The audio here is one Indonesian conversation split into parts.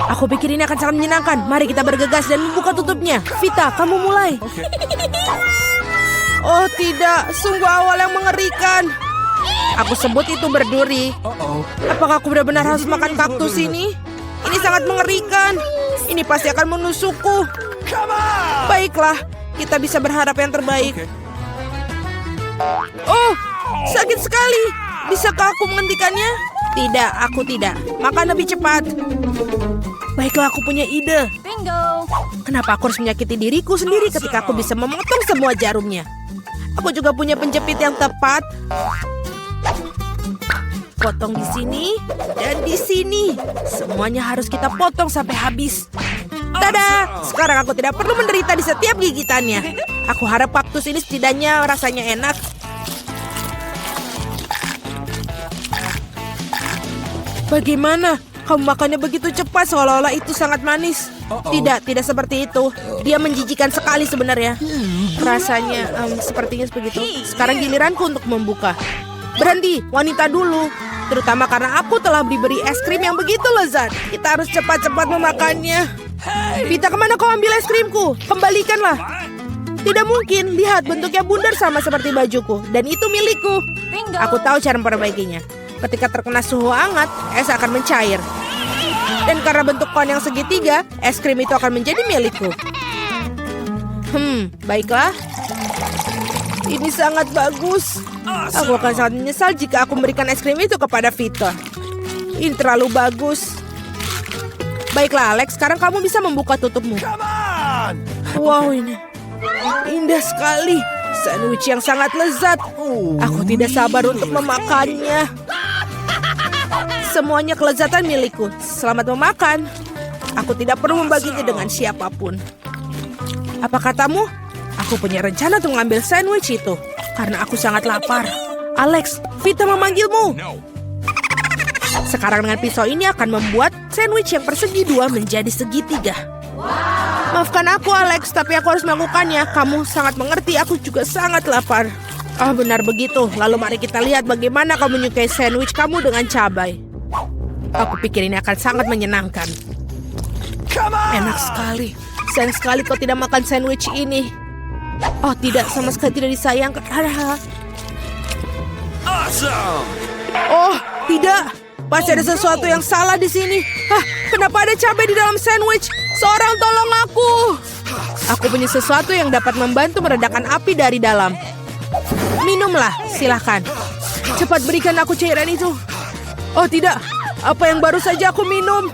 Aku pikir ini akan sangat menyenangkan. Mari kita bergegas dan membuka tutupnya. Vita, kamu mulai. Oh tidak, sungguh awal yang mengerikan. Aku sebut itu berduri. Apakah aku benar-benar harus makan kaktus ini? Ini sangat mengerikan. Ini pasti akan menusukku. Baiklah, kita bisa berharap yang terbaik. Oh, sakit sekali. Bisakah aku menghentikannya? Tidak, aku tidak. Makan lebih cepat. Baiklah, aku punya ide. Bingo. Kenapa aku harus menyakiti diriku sendiri ketika aku bisa memotong semua jarumnya? Aku juga punya penjepit yang tepat. Potong di sini dan di sini. Semuanya harus kita potong sampai habis. Tada! Sekarang aku tidak perlu menderita di setiap gigitannya. Aku harap kaktus ini setidaknya rasanya enak. Bagaimana? Kamu makannya begitu cepat seolah-olah itu sangat manis. Tidak seperti itu. Dia menjijikan sekali sebenarnya. Rasanya sepertinya begitu. Sekarang giliranku untuk membuka. Berhenti, wanita dulu. Terutama karena aku telah diberi es krim yang begitu lezat. Kita harus cepat-cepat memakannya. Vita, kemana kau ambil es krimku? Kembalikanlah. Tidak mungkin, lihat bentuknya bundar sama seperti bajuku. Dan itu milikku. Aku tahu cara memperbaikinya. Ketika terkena suhu hangat, es akan mencair. Dan karena bentuk kon yang segitiga, es krim itu akan menjadi milikku. Baiklah. Ini sangat bagus. Aku akan sangat menyesal jika aku memberikan es krim itu kepada Vita. Ini terlalu bagus. Baiklah, Alex, sekarang kamu bisa membuka tutupmu. Wow, ini indah sekali. Sandwich yang sangat lezat. Aku tidak sabar untuk memakannya. Semuanya kelezatan milikku. Selamat memakan. Aku tidak perlu membaginya dengan siapapun. Apa katamu? Aku punya rencana untuk mengambil sandwich itu. Karena aku sangat lapar. Alex, Vita memanggilmu. Sekarang dengan pisau ini akan membuat sandwich yang persegi dua menjadi segitiga. Maafkan aku, Alex, tapi aku harus melakukannya. Kamu sangat mengerti, aku juga sangat lapar. Ah, benar begitu. Lalu mari kita lihat bagaimana kau menyukai sandwich kamu dengan cabai. Aku pikir ini akan sangat menyenangkan. Enak sekali. Sayang sekali kau tidak makan sandwich ini. Oh tidak, sama sekali tidak disayangkan. Oh tidak, pasti ada sesuatu yang salah di sini. Kenapa ada cabai di dalam sandwich? Seorang tolong aku. Aku punya sesuatu yang dapat membantu meredakan api dari dalam. Minumlah, silahkan. Cepat berikan aku cairan itu. Oh tidak, apa yang baru saja aku minum?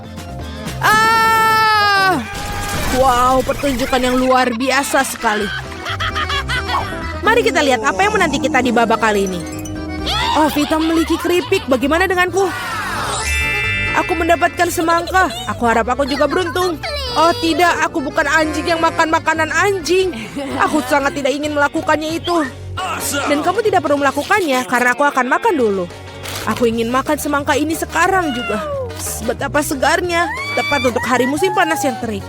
Wow, pertunjukan yang luar biasa sekali. Mari kita lihat apa yang menanti kita di babak kali ini. Oh, Vita memiliki keripik. Bagaimana denganku? Aku mendapatkan semangka. Aku harap aku juga beruntung. Oh tidak, aku bukan anjing yang makan makanan anjing. Aku sangat tidak ingin melakukannya itu. Dan kamu tidak perlu melakukannya karena aku akan makan dulu. Aku ingin makan semangka ini sekarang juga. Betapa segarnya. Tepat untuk hari musim panas yang terik.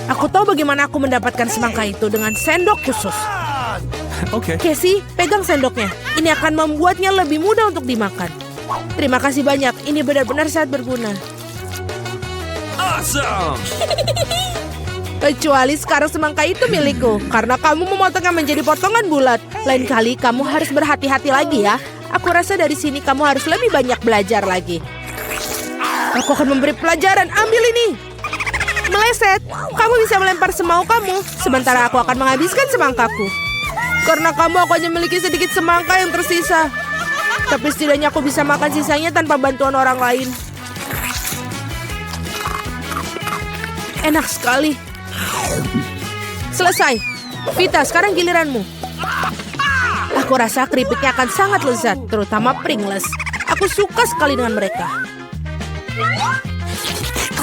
Aku tahu bagaimana aku mendapatkan semangka itu dengan sendok khusus. Casey, pegang sendoknya. Ini akan membuatnya lebih mudah untuk dimakan. Terima kasih banyak. Ini benar-benar sangat berguna. Kecuali sekarang semangka itu milikku. Karena kamu memotongnya menjadi potongan bulat. Lain kali kamu harus berhati-hati lagi ya. Aku rasa dari sini kamu harus lebih banyak belajar lagi. Aku akan memberi pelajaran. Ambil ini. Meleset. Kamu bisa melempar semau kamu. Sementara aku akan menghabiskan semangkaku. Karena kamu aku hanya memiliki sedikit semangka yang tersisa. Tapi setidaknya aku bisa makan sisanya tanpa bantuan orang lain. Enak sekali. Selesai. Vita, sekarang giliranmu. Aku rasa keripiknya akan sangat lezat, terutama Pringles. Aku suka sekali dengan mereka.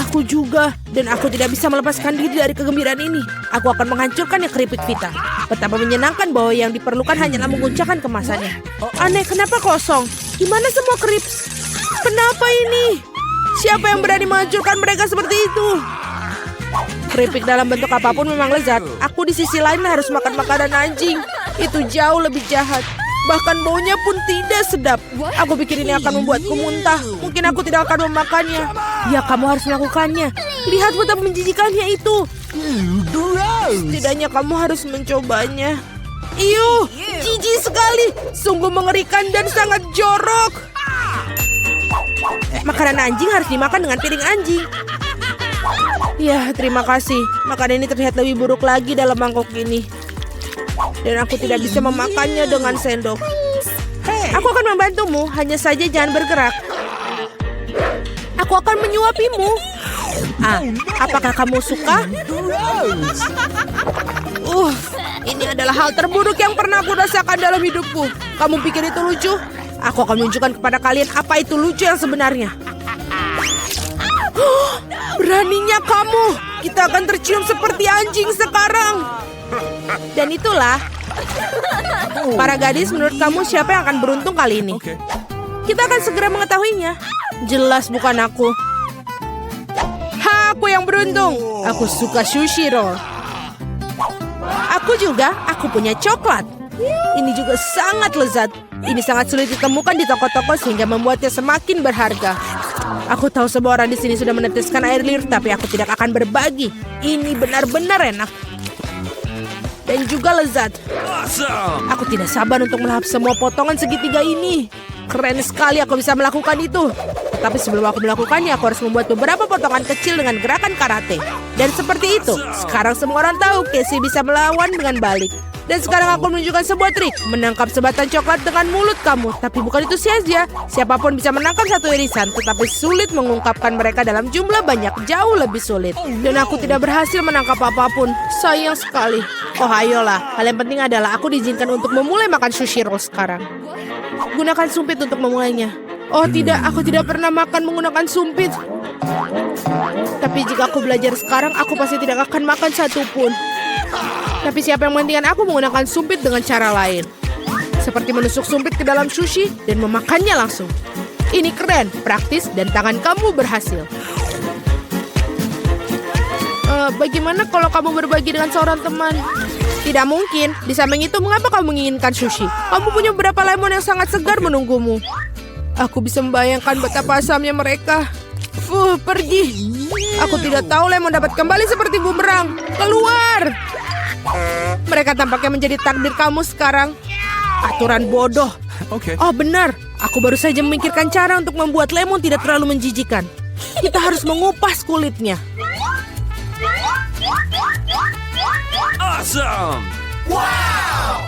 Aku juga, dan aku tidak bisa melepaskan diri dari kegembiraan ini. Aku akan menghancurkan keripik Vita. Betapa menyenangkan bahwa yang diperlukan hanyalah menguncangkan kemasannya. Aneh, kenapa kosong? Gimana semua krips? Kenapa ini? Siapa yang berani menghancurkan mereka seperti itu? Keripik dalam bentuk apapun memang lezat. Aku di sisi lain harus makan makanan anjing. Itu jauh lebih jahat. Bahkan baunya pun tidak sedap. Aku pikir ini akan membuatku muntah. Mungkin dan aku tidak akan memakannya. Ya, kamu harus melakukannya. Lihat betapa menjijikannya itu. Setidaknya kamu harus mencobanya. Iuh, jijik sekali. Sungguh mengerikan dan sangat jorok. Makanan anjing harus dimakan dengan piring anjing. Ya, terima kasih. Makanan ini terlihat lebih buruk lagi dalam mangkok ini. Dan aku tidak bisa memakannya dengan sendok. Aku akan membantumu, hanya saja jangan bergerak. Aku akan menyuapimu. Apakah kamu suka? Ini adalah hal terburuk yang pernah aku rasakan dalam hidupku. Kamu pikir itu lucu? Aku akan menunjukkan kepada kalian apa itu lucu yang sebenarnya. Beraninya kamu. Kita akan tercium seperti anjing sekarang. Dan itulah. Para gadis, menurut kamu siapa yang akan beruntung kali ini? Kita akan segera mengetahuinya. Jelas bukan aku. Aku yang beruntung. Aku suka sushi roll. Aku juga, aku punya coklat. Ini juga sangat lezat. Ini sangat sulit ditemukan di toko-toko sehingga membuatnya semakin berharga. Aku tahu semua orang di sini sudah meneteskan air liur, tapi aku tidak akan berbagi. Ini benar-benar enak. Dan juga lezat. Aku tidak sabar untuk melahap semua potongan segitiga ini. Keren sekali aku bisa melakukan itu. Tapi sebelum aku melakukannya, aku harus membuat beberapa potongan kecil dengan gerakan karate. Dan seperti itu, sekarang semua orang tahu Casey bisa melawan dengan balik. Dan sekarang aku menunjukkan sebuah trik. Menangkap sebatang coklat dengan mulut kamu. Tapi bukan itu saja. Siapapun bisa menangkap satu irisan. Tetapi sulit mengungkapkan mereka dalam jumlah banyak. Jauh lebih sulit. Dan aku tidak berhasil menangkap apapun. Sayang sekali. Oh ayolah. Hal yang penting adalah aku diizinkan untuk memulai makan sushi roll sekarang. Gunakan sumpit untuk memulainya. Oh tidak, aku tidak pernah makan menggunakan sumpit. Tapi jika aku belajar sekarang, aku pasti tidak akan makan satupun. Tapi siapa yang menghentikan aku menggunakan sumpit dengan cara lain. Seperti menusuk sumpit ke dalam sushi dan memakannya langsung. Ini keren, praktis, dan tangan kamu berhasil. Bagaimana kalau kamu berbagi dengan seorang teman? Tidak mungkin. Di samping itu, mengapa kamu menginginkan sushi? Kamu punya beberapa lemon yang sangat segar menunggumu. Aku bisa membayangkan betapa asamnya mereka. Pergi. Aku tidak tahu lemon dapat kembali seperti bumerang. Keluar. Mereka tampaknya menjadi takdir kamu sekarang. Aturan bodoh. Oh benar. Aku baru saja memikirkan cara untuk membuat lemon tidak terlalu menjijikan. Kita harus mengupas kulitnya. Awesome! Wow!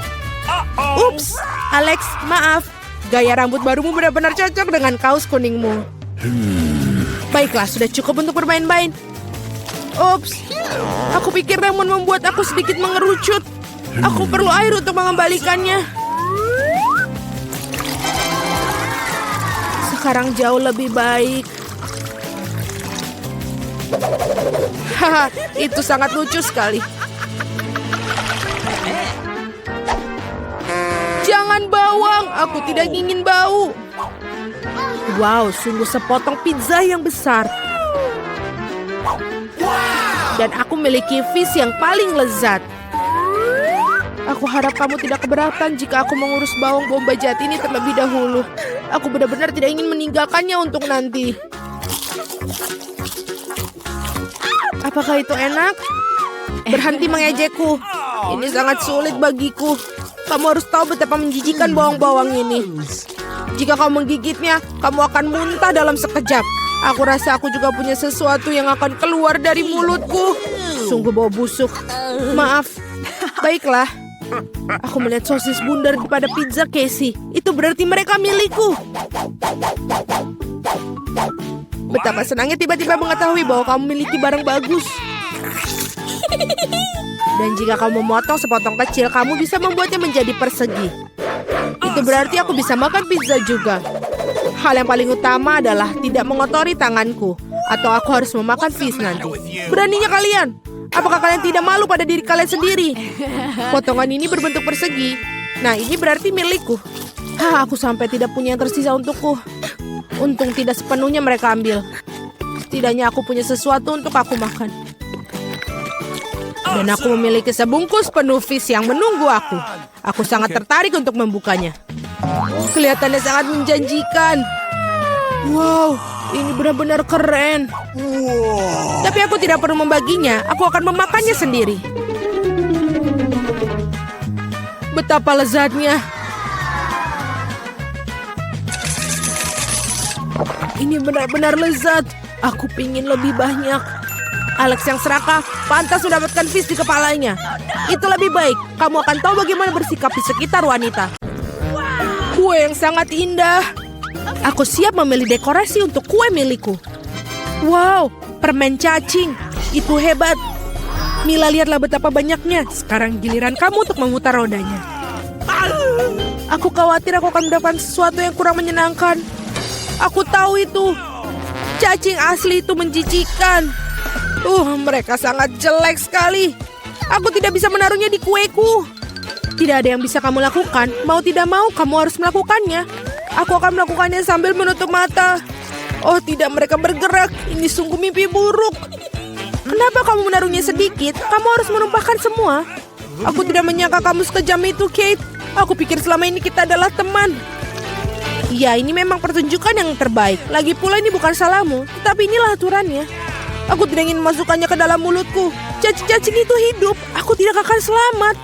Ups, Alex, maaf. Gaya rambut barumu benar-benar cocok dengan kaos kuningmu. Baiklah, sudah cukup untuk bermain-main. Ups, aku pikir lemon membuat aku sedikit mengerucut. Aku perlu air untuk mengembalikannya. Sekarang jauh lebih baik. Haha, itu sangat lucu sekali. Jangan bawang, aku tidak ingin bau. Wow, sungguh sepotong pizza yang besar. Dan aku memiliki fish yang paling lezat. Aku harap kamu tidak keberatan jika aku mengurus bawang bombay jahat ini terlebih dahulu. Aku benar-benar tidak ingin meninggalkannya untuk nanti. Apakah itu enak? Berhenti mengejekku. Ini sangat sulit bagiku. Kamu harus tahu betapa menjijikan bawang-bawang ini. Jika kamu menggigitnya, kamu akan muntah dalam sekejap. Aku rasa aku juga punya sesuatu yang akan keluar dari mulutku. Sungguh bau busuk. Maaf. Baiklah. Aku melihat sosis bundar pada pizza Casey. Itu berarti mereka milikku. Betapa senangnya tiba-tiba mengetahui bahwa kamu memiliki barang bagus. Dan jika kamu memotong sepotong kecil, kamu bisa membuatnya menjadi persegi. Itu berarti aku bisa makan pizza juga. Hal yang paling utama adalah tidak mengotori tanganku. Atau aku harus memakan fish nanti. Beraninya kalian. Apakah kalian tidak malu pada diri kalian sendiri? Potongan ini berbentuk persegi. Nah, ini berarti milikku. Aku sampai tidak punya yang tersisa untukku. Untung tidak sepenuhnya mereka ambil. Setidaknya aku punya sesuatu untuk aku makan. Dan aku memiliki sebungkus penuh fish yang menunggu aku. Aku sangat tertarik untuk membukanya. Kelihatannya sangat menjanjikan. Wow, ini benar-benar keren. Tapi aku tidak perlu membaginya, aku akan memakannya sendiri. Betapa lezatnya. Ini benar-benar lezat. Aku pingin lebih banyak. Alex yang serakah, pantas mendapatkan fish di kepalanya. Itu lebih baik. Kamu akan tahu bagaimana bersikap di sekitar wanita. Kue yang sangat indah. Aku siap memilih dekorasi untuk kue milikku. Wow, permen cacing. Itu hebat. Mila, lihatlah betapa banyaknya. Sekarang giliran kamu untuk memutar rodanya. Aku khawatir aku akan mendapatkan sesuatu yang kurang menyenangkan. Aku tahu itu. Cacing asli itu menjijikan. Mereka sangat jelek sekali. Aku tidak bisa menaruhnya di kueku. Tidak ada yang bisa kamu lakukan. Mau tidak mau, kamu harus melakukannya. Aku akan melakukannya sambil menutup mata. Oh tidak, mereka bergerak. Ini sungguh mimpi buruk. Kenapa kamu menaruhnya sedikit? Kamu harus menumpahkan semua. Aku tidak menyangka kamu sekejam itu, Kate. Aku pikir selama ini kita adalah teman. Ya, ini memang pertunjukan yang terbaik. Lagi pula ini bukan salahmu, tetapi inilah aturannya. Aku tidak ingin memasukkannya ke dalam mulutku. Cacing-cacing itu hidup. Aku tidak akan selamat.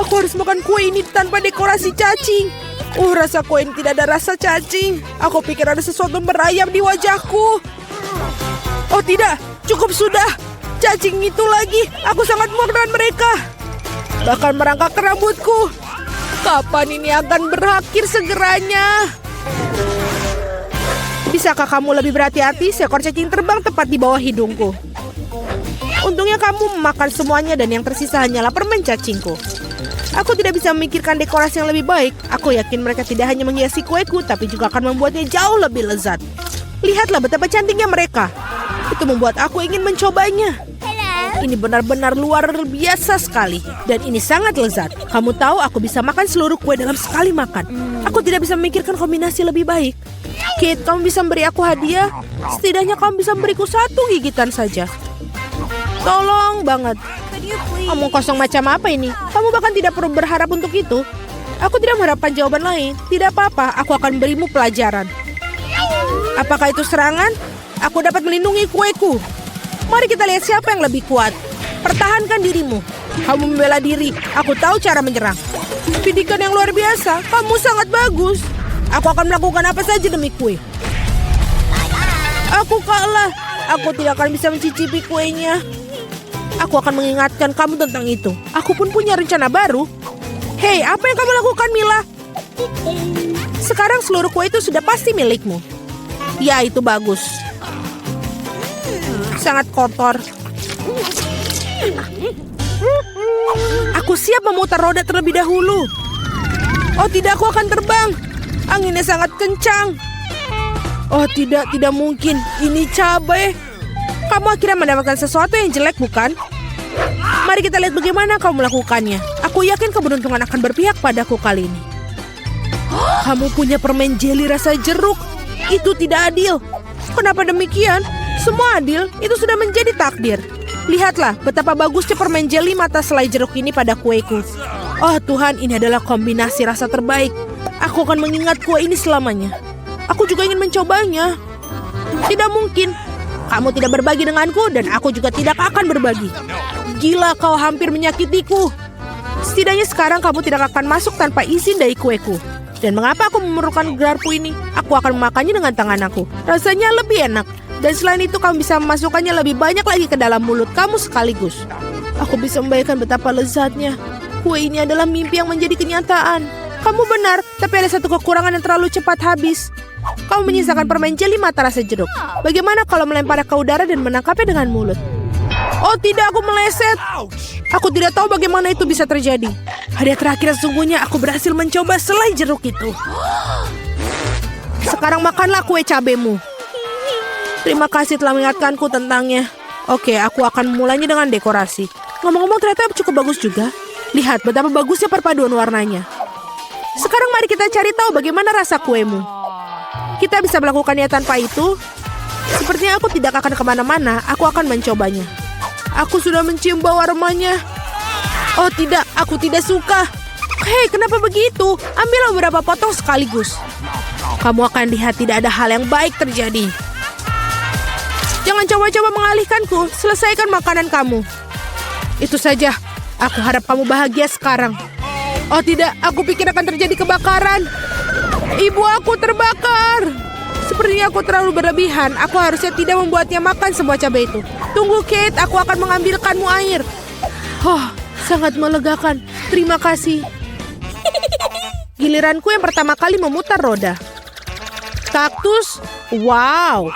Aku harus makan kue ini tanpa dekorasi cacing. Rasa kue ini tidak ada rasa cacing. Aku pikir ada sesuatu merayap di wajahku. Oh tidak, cukup sudah. Cacing itu lagi. Aku sangat muak dengan mereka. Bahkan merangkak ke rambutku. Kapan ini akan berakhir segeranya? Bisakah kamu lebih berhati-hati? Seekor cacing terbang tepat di bawah hidungku. Untungnya kamu memakan semuanya dan yang tersisa hanyalah permen cacingku. Aku tidak bisa memikirkan dekorasi yang lebih baik. Aku yakin mereka tidak hanya menghiasi kueku, tapi juga akan membuatnya jauh lebih lezat. Lihatlah betapa cantiknya mereka. Itu membuat aku ingin mencobanya. Ini benar-benar luar biasa sekali. Dan ini sangat lezat. Kamu tahu aku bisa makan seluruh kue dalam sekali makan. Aku tidak bisa memikirkan kombinasi lebih baik. Kate, kamu bisa memberi aku hadiah? Setidaknya kamu bisa memberiku satu gigitan saja. Tolong banget. Omong kosong macam apa ini? Kamu bahkan tidak perlu berharap untuk itu. Aku tidak mengharapkan jawaban lain. Tidak apa-apa, aku akan berimu pelajaran. Apakah itu serangan? Aku dapat melindungi kueku. Mari kita lihat siapa yang lebih kuat. Pertahankan dirimu. Kamu membela diri. Aku tahu cara menyerang. Pendidikan yang luar biasa. Kamu sangat bagus. Aku akan melakukan apa saja demi kue. Aku kalah. Aku tidak akan bisa mencicipi kuenya. Aku akan mengingatkan kamu tentang itu. Aku pun punya rencana baru. Hei, apa yang kamu lakukan, Mila? Sekarang seluruh kue itu sudah pasti milikmu. Ya, itu bagus. Sangat kotor. Aku siap memutar roda terlebih dahulu. Oh tidak, aku akan terbang. Anginnya sangat kencang. Oh tidak mungkin. Ini cabai. Kamu akhirnya mendapatkan sesuatu yang jelek, bukan? Mari kita lihat bagaimana kamu melakukannya. Aku yakin keberuntungan akan berpihak padaku kali ini. Kamu punya permen jeli rasa jeruk. Itu tidak adil. Kenapa demikian? Semua adil, itu sudah menjadi takdir. Lihatlah betapa bagusnya permen jeli mata selai jeruk ini pada kueku. Oh Tuhan, ini adalah kombinasi rasa terbaik. Aku akan mengingat kue ini selamanya. Aku juga ingin mencobanya. Tidak mungkin. Kamu tidak berbagi denganku dan aku juga tidak akan berbagi. Gila, kau hampir menyakitiku. Setidaknya sekarang kamu tidak akan masuk tanpa izin dari kueku. Dan mengapa aku memerlukan garpu ini? Aku akan memakannya dengan tangan aku. Rasanya lebih enak. Dan selain itu kamu bisa memasukkannya lebih banyak lagi ke dalam mulut kamu sekaligus. Aku bisa membayangkan betapa lezatnya. Kue ini adalah mimpi yang menjadi kenyataan. Kamu benar, tapi ada satu kekurangan yang terlalu cepat habis. Kamu menyisakan permen jeli mata rasa jeruk. Bagaimana kalau melemparnya ke udara dan menangkapnya dengan mulut? Oh tidak, aku meleset. Aku tidak tahu bagaimana itu bisa terjadi. Hadiah terakhir sesungguhnya aku berhasil mencoba selai jeruk itu. Sekarang makanlah kue cabemu. Terima kasih telah mengingatkanku tentangnya. Oke, aku akan memulainya dengan dekorasi. Ngomong-ngomong ternyata cukup bagus juga. Lihat betapa bagusnya perpaduan warnanya. Sekarang mari kita cari tahu bagaimana rasa kuemu. Kita bisa melakukannya tanpa itu. Sepertinya aku tidak akan kemana-mana. Aku akan mencobanya. Aku sudah mencium bau aromanya. Oh tidak, aku tidak suka. Hei, kenapa begitu? Ambillah beberapa potong sekaligus. Kamu akan lihat tidak ada hal yang baik terjadi. Jangan coba-coba mengalihkanku. Selesaikan makanan kamu. Itu saja. Aku harap kamu bahagia sekarang. Oh tidak, aku pikir akan terjadi kebakaran. Ibu aku terbakar. Sepertinya aku terlalu berlebihan. Aku harusnya tidak membuatnya makan semua cabai itu. Tunggu Kate, aku akan mengambilkanmu air. Oh, sangat melegakan. Terima kasih. Giliranku yang pertama kali memutar roda. Kaktus? Wow.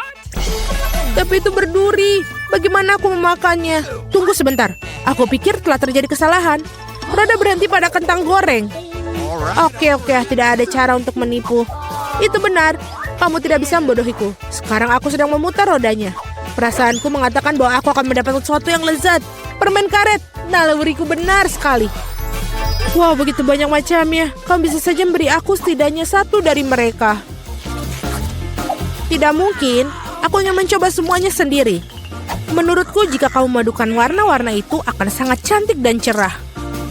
Tapi itu berduri. Bagaimana aku memakannya? Tunggu sebentar. Aku pikir telah terjadi kesalahan. Roda berhenti pada kentang goreng. Oke, tidak ada cara untuk menipu. Itu benar. Kamu tidak bisa membodohiku. Sekarang aku sedang memutar rodanya. Perasaanku mengatakan bahwa aku akan mendapatkan sesuatu yang lezat. Permen karet. Naluriku benar sekali. Wow, begitu banyak macamnya. Kamu bisa saja memberi aku setidaknya satu dari mereka. Tidak mungkin. Aku ingin mencoba semuanya sendiri. Menurutku jika kamu memadukan warna-warna itu akan sangat cantik dan cerah.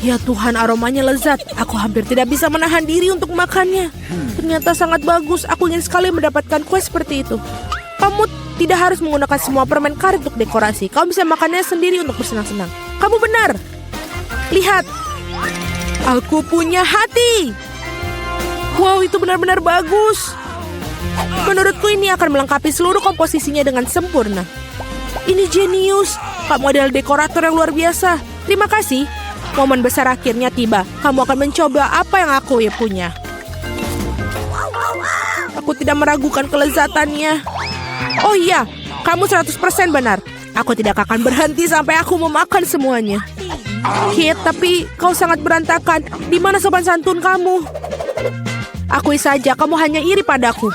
Ya Tuhan, aromanya lezat. Aku hampir tidak bisa menahan diri untuk makannya. Ternyata sangat bagus. Aku ingin sekali mendapatkan kue seperti itu. Kamu tidak harus menggunakan semua permen karet untuk dekorasi. Kamu bisa makannya sendiri untuk bersenang-senang. Kamu benar. Lihat. Aku punya hati. Wow, itu benar-benar bagus. Menurutku ini akan melengkapi seluruh komposisinya dengan sempurna. Ini jenius. Kamu adalah dekorator yang luar biasa. Terima kasih. Momen besar akhirnya tiba. Kamu akan mencoba apa yang aku punya. Aku tidak meragukan kelezatannya. Oh iya, kamu 100% benar. Aku tidak akan berhenti sampai aku memakan semuanya. Kit, tapi kau sangat berantakan. Di mana sopan santun kamu? Akui saja, kamu hanya iri padaku.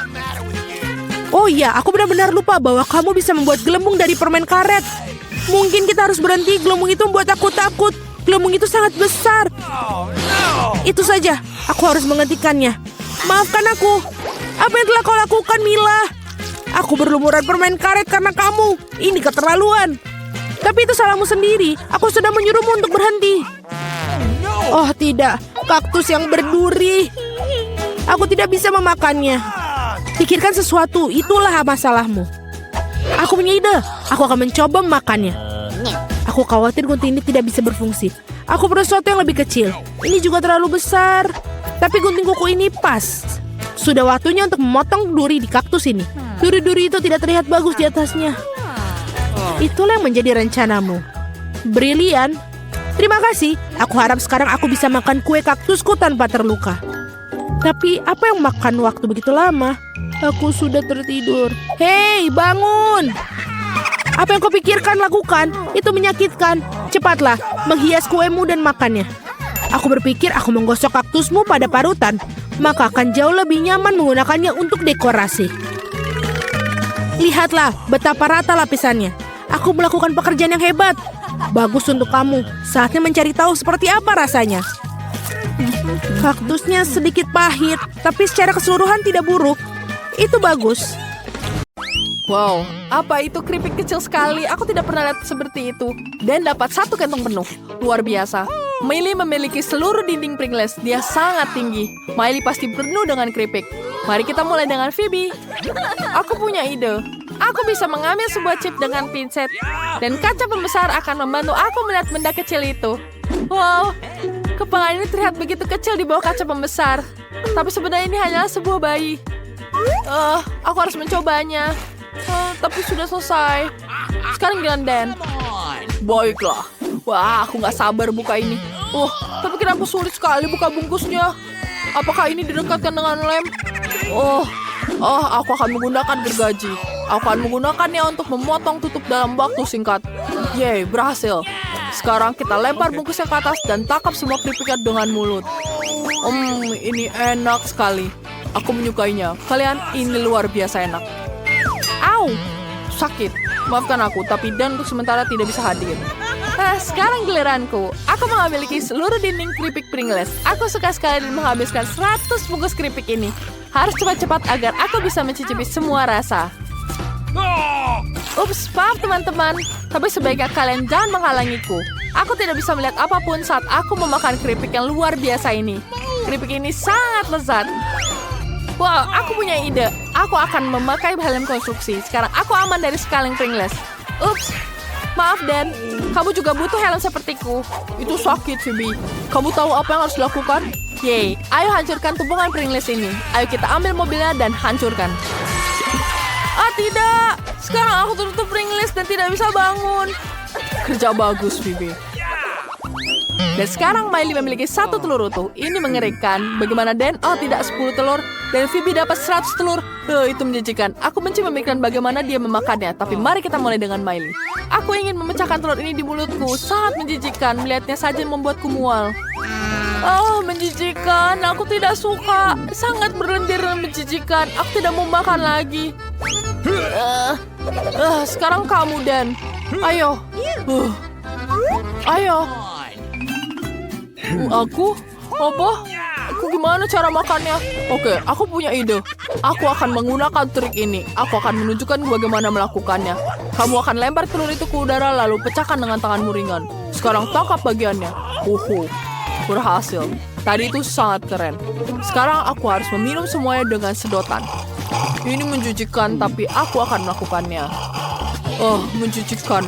Oh iya, aku benar-benar lupa bahwa kamu bisa membuat gelembung dari permen karet. Mungkin kita harus berhenti. Gelembung itu membuat aku takut. Gelembung itu sangat besar. Itu saja, aku harus menghentikannya. Maafkan aku. Apa yang telah kau lakukan, Mila? Aku berlumuran permen karet karena kamu. Ini keterlaluan. Tapi itu salahmu sendiri. Aku sudah menyuruhmu untuk berhenti. Oh tidak, kaktus yang berduri. Aku tidak bisa memakannya. Pikirkan sesuatu, itulah masalahmu. Aku punya ide. Aku akan mencoba memakannya. Aku khawatir gunting ini tidak bisa berfungsi. Aku perlu sesuatu yang lebih kecil. Ini juga terlalu besar. Tapi gunting kuku ini pas. Sudah waktunya untuk memotong duri di kaktus ini. Duri-duri itu tidak terlihat bagus di atasnya. Itulah yang menjadi rencanamu. Brilian. Terima kasih. Aku harap sekarang aku bisa makan kue kaktusku tanpa terluka. Tapi apa yang makan waktu begitu lama? Aku sudah tertidur. Hei, bangun! Apa yang kau pikirkan lakukan? Itu menyakitkan. Cepatlah, menghias kuemu dan makannya. Aku berpikir aku menggosok kaktusmu pada parutan, maka akan jauh lebih nyaman menggunakannya untuk dekorasi. Lihatlah betapa rata lapisannya. Aku melakukan pekerjaan yang hebat. Bagus untuk kamu. Saatnya mencari tahu seperti apa rasanya. Kaktusnya sedikit pahit, tapi secara keseluruhan tidak buruk. Itu bagus. Wow, apa itu keripik kecil sekali? Aku tidak pernah lihat seperti itu. Dan dapat satu kantong penuh. Luar biasa. Miley memiliki seluruh dinding Pringles. Dia sangat tinggi. Miley pasti penuh dengan keripik. Mari kita mulai dengan Phoebe. Aku punya ide. Aku bisa mengambil sebuah chip dengan pinset. Dan kaca pembesar akan membantu aku melihat benda kecil itu. Wow, kepala ini terlihat begitu kecil di bawah kaca pembesar. Tapi sebenarnya ini hanyalah sebuah bayi. Aku harus mencobanya. Tapi sudah selesai. Sekarang giliran Dan. Baiklah. Wah, aku nggak sabar buka ini. Tapi kenapa sulit sekali buka bungkusnya? Apakah ini didekatkan dengan lem? Aku akan menggunakan gergaji. Aku akan menggunakannya untuk memotong tutup dalam waktu singkat. Yeay, berhasil. Sekarang kita lempar bungkusnya ke atas dan tangkap semua keripiknya dengan mulut. Ini enak sekali. Aku menyukainya. Kalian, ini luar biasa enak. Au, sakit. Maafkan aku, tapi Dan untuk sementara tidak bisa hadir. Sekarang giliranku. Aku memiliki seluruh dinding keripik Pringles. Aku suka sekali dan menghabiskan 100 bungkus keripik ini. Harus cepat-cepat agar aku bisa mencicipi semua rasa. Ups, maaf teman-teman. Tapi sebaiknya kalian jangan menghalangiku. Aku tidak bisa melihat apapun saat aku memakan keripik yang luar biasa ini. Keripik ini sangat lezat. Wow, aku punya ide. Aku akan memakai helm konstruksi. Sekarang aku aman dari scaling Pringles. Ups, maaf Dan. Kamu juga butuh helm sepertiku. Itu sakit, Phoebe. Kamu tahu apa yang harus dilakukan? Yeay, ayo hancurkan tumpukan Pringles ini. Ayo kita ambil mobilnya dan hancurkan. Ah tidak, sekarang aku tertutup Pringles dan tidak bisa bangun. Kerja bagus, Phoebe. Dan sekarang Miley memiliki 1 telur utuh. Ini mengerikan. Bagaimana Dan? Oh tidak, 10 telur. Dan Phoebe dapat 100 telur. Itu menjijikan. Aku benci memikirkan bagaimana dia memakannya. Tapi mari kita mulai dengan Miley. Aku ingin memecahkan telur ini di mulutku. Sangat menjijikan. Melihatnya saja membuatku mual. Oh, menjijikan. Aku tidak suka. Sangat berlendir dan menjijikan. Aku tidak mau makan lagi. Sekarang kamu, Dan. Ayo. Ayo. Aku? Apa? Aku gimana cara makannya? Oke, aku punya ide. Aku akan menggunakan trik ini. Aku akan menunjukkan bagaimana melakukannya. Kamu akan lempar telur itu ke udara lalu pecahkan dengan tanganmu ringan. Sekarang tangkap bagiannya. Berhasil. Tadi itu sangat keren. Sekarang aku harus meminum semuanya dengan sedotan. Ini menjijikan, tapi aku akan melakukannya. Menjijikan.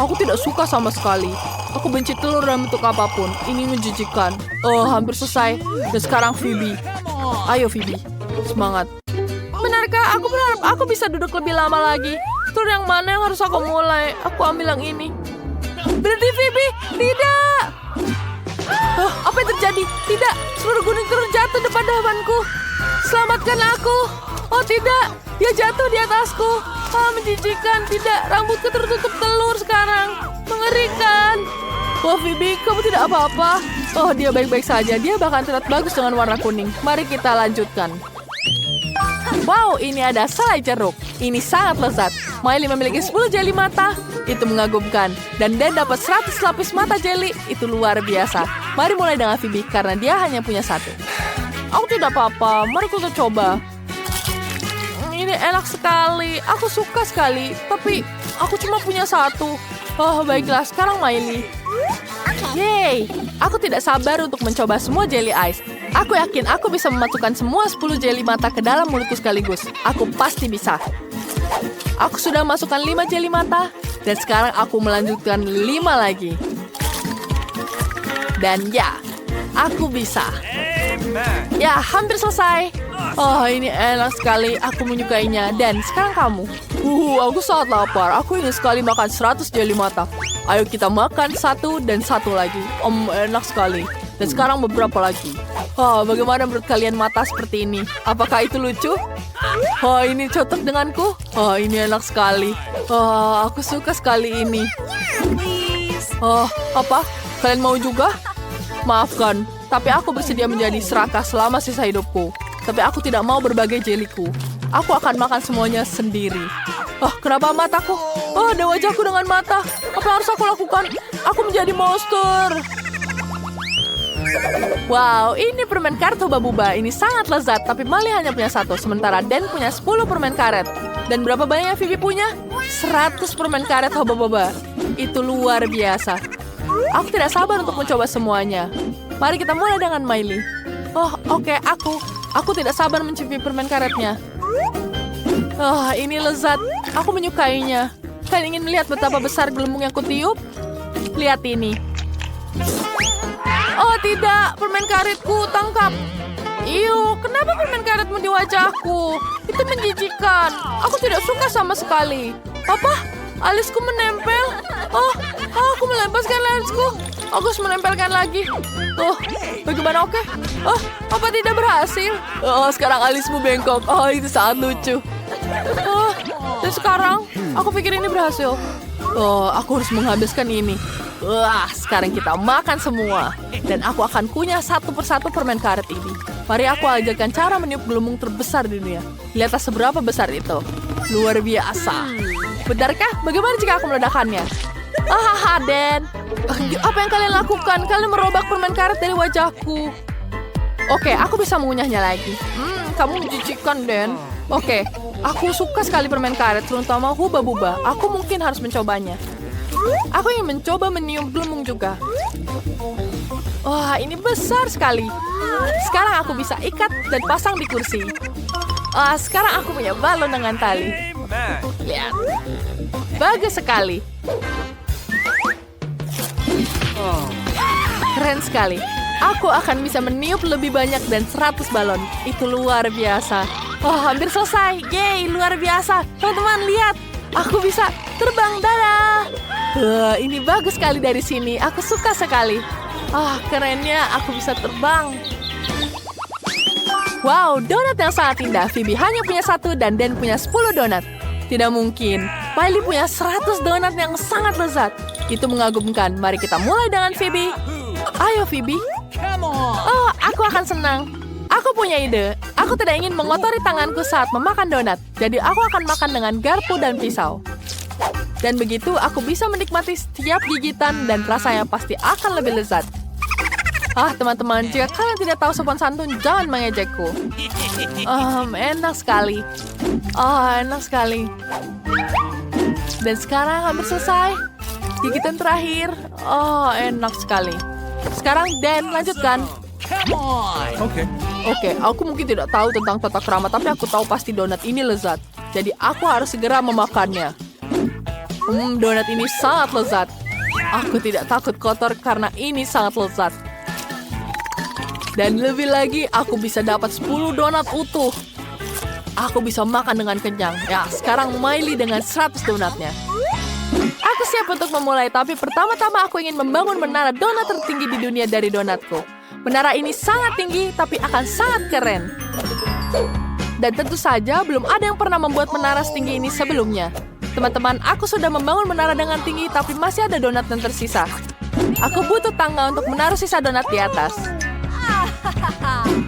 Aku tidak suka sama sekali. Aku benci telur dalam bentuk apapun. Ini menjijikan. Hampir selesai. Dan sekarang Phoebe. Ayo Phoebe, semangat. Benarkah? Aku berharap aku bisa duduk lebih lama lagi. Telur yang mana yang harus aku mulai? Aku ambil yang ini. Berhenti Phoebe! Tidak! Apa yang terjadi? Tidak! Seluruh gunung telur jatuh depan hadapanku. Selamatkan aku! Oh tidak! Dia jatuh di atasku. Menjijikan. Tidak, rambutku tertutup telur sekarang. Mengerikan. Phoebe, kamu tidak apa-apa. Dia baik-baik saja. Dia bahkan terlihat bagus dengan warna kuning. Mari kita lanjutkan. Wow, ini ada selai jeruk. Ini sangat lezat. Miley memiliki 10 jeli mata. Itu mengagumkan. Dan Dan dapat 100 lapis mata jeli. Itu luar biasa. Mari mulai dengan Phoebe karena dia hanya punya 1. Aku tidak apa-apa. Mari kita coba. Ini enak sekali. Aku suka sekali. Tapi aku cuma punya 1. Baiklah. Sekarang Miley. Yeay. Aku tidak sabar untuk mencoba semua jelly ice. Aku yakin aku bisa memasukkan semua 10 jelly mata ke dalam mulutku sekaligus. Aku pasti bisa. Aku sudah masukkan 5 jelly mata. Dan sekarang aku melanjutkan 5 lagi. Dan ya, aku bisa. Ya, hampir selesai. Ini enak sekali. Aku menyukainya. Dan sekarang kamu. Aku sangat lapar. Aku ingin sekali makan 100 jelly mata. Ayo kita makan 1 dan 1 lagi. Enak sekali. Dan sekarang beberapa lagi. Bagaimana menurut kalian mata seperti ini? Apakah itu lucu? Ini cocok denganku. Ini enak sekali. Aku suka sekali ini. Apa? Kalian mau juga? Maafkan, tapi aku bersedia menjadi serakah selama sisa hidupku. Tapi aku tidak mau berbagi jeliku. Aku akan makan semuanya sendiri. Kenapa mataku? Ada wajahku dengan mata. Apa yang harus aku lakukan? Aku menjadi monster. Wow, ini permen karet Hubba-Bubba. Ini sangat lezat, tapi Miley hanya punya 1. Sementara Dan punya 10 permen karet. Dan berapa banyak yang Phoebe punya? 100 permen karet Hubba-Bubba. Itu luar biasa. Aku tidak sabar untuk mencoba semuanya. Mari kita mulai dengan Miley. Oke, Aku tidak sabar mencicipi permen karetnya. Ini lezat. Aku menyukainya. Kalian ingin melihat betapa besar gelembung yang kutiup? Lihat ini. Tidak, permen karetku, tangkap. Kenapa permen karetmu di wajahku? Itu menjijikan. Aku tidak suka sama sekali. Apa? Alisku menempel. Aku melepaskan alisku. Aku harus menempelkan lagi. Bagaimana? Oke. Apa tidak berhasil? Sekarang alismu bengkok. Itu sangat lucu. Dan sekarang, aku pikir ini berhasil. Aku harus menghabiskan ini. Sekarang kita makan semua. Dan aku akan kunyah 1 persatu permen karet ini. Mari aku ajarkan cara meniup gelembung terbesar di dunia. Lihatlah seberapa besar itu. Luar biasa. Benarkah? Bagaimana jika aku meledakkannya? Dan. Apa yang kalian lakukan? Kalian merobak permen karet dari wajahku. Oke, aku bisa mengunyahnya lagi. Kamu menjijikan, Dan. Oke, aku suka sekali permen karet, terutama Hubba-Bubba. Aku mungkin harus mencobanya. Aku ingin mencoba meniup gelembung juga. Ini besar sekali. Sekarang aku bisa ikat dan pasang di kursi. Sekarang aku punya balon dengan tali. Lihat. Bagus sekali. Keren sekali. Aku akan bisa meniup lebih banyak dan 100 balon. Itu luar biasa. Hampir selesai. Yeay, luar biasa. Teman-teman, lihat. Aku bisa terbang. Dadah. Ini bagus sekali dari sini. Aku suka sekali. Kerennya aku bisa terbang. Wow, donat yang sangat indah. Phoebe hanya punya 1 dan Dan punya 10 donat. Tidak mungkin. Miley punya 100 donat yang sangat lezat. Itu mengagumkan. Mari kita mulai dengan Phoebe. Ayo Phoebe. Aku akan senang. Aku punya ide. Aku tidak ingin mengotori tanganku saat memakan donat. Jadi aku akan makan dengan garpu dan pisau. Dan begitu aku bisa menikmati setiap gigitan dan rasanya pasti akan lebih lezat. Teman-teman, jika kalian tidak tahu sopan santun, jangan mengejekku. Enak sekali. Enak sekali. Dan sekarang hampir selesai. Gigitan terakhir. Enak sekali. Sekarang Dan, lanjutkan. Oke, aku mungkin tidak tahu tentang tata krama, tapi aku tahu pasti donat ini lezat. Jadi aku harus segera memakannya. Donat ini sangat lezat. Aku tidak takut kotor karena ini sangat lezat. Dan lebih lagi, aku bisa dapat 10 donat utuh. Aku bisa makan dengan kenyang. Ya, sekarang Miley dengan 100 donatnya. Aku siap untuk memulai, tapi pertama-tama aku ingin membangun menara donat tertinggi di dunia dari donatku. Menara ini sangat tinggi, tapi akan sangat keren. Dan tentu saja, belum ada yang pernah membuat menara setinggi ini sebelumnya. Teman-teman, aku sudah membangun menara dengan tinggi, tapi masih ada donat yang tersisa. Aku butuh tangga untuk menaruh sisa donat di atas.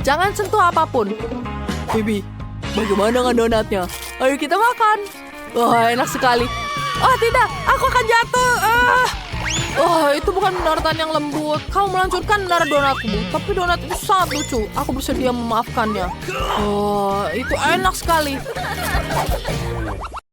Jangan sentuh apapun. Phoebe, bagaimana dengan donatnya? Ayo kita makan. Enak sekali. Tidak, aku akan jatuh. Itu bukan menara yang lembut. Kamu melancurkan menara donatmu, tapi donat itu sangat lucu. Aku bersedia memaafkannya. Itu enak sekali.